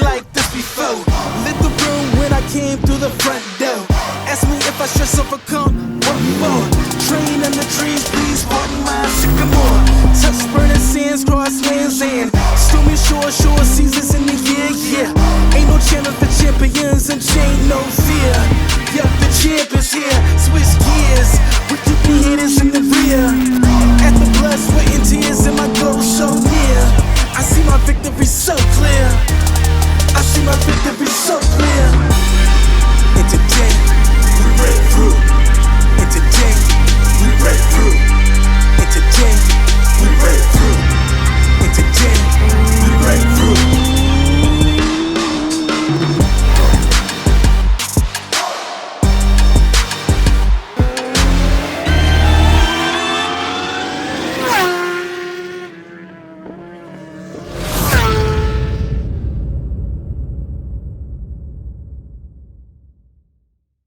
like this before. Lit the room when I came through the front door. Ask me if I stress overcome, what more? Train in the trees, please pardon my sycamore. Touch burning sands, cross lands and stormy shore seasons in the year, yeah. Ain't no channel for champions and chain no fear. Yup, the champ is here, switch gears with the haters in the rear. At the blood, sweat and tears and my goal so near. I see my victory so clear. I see my victory so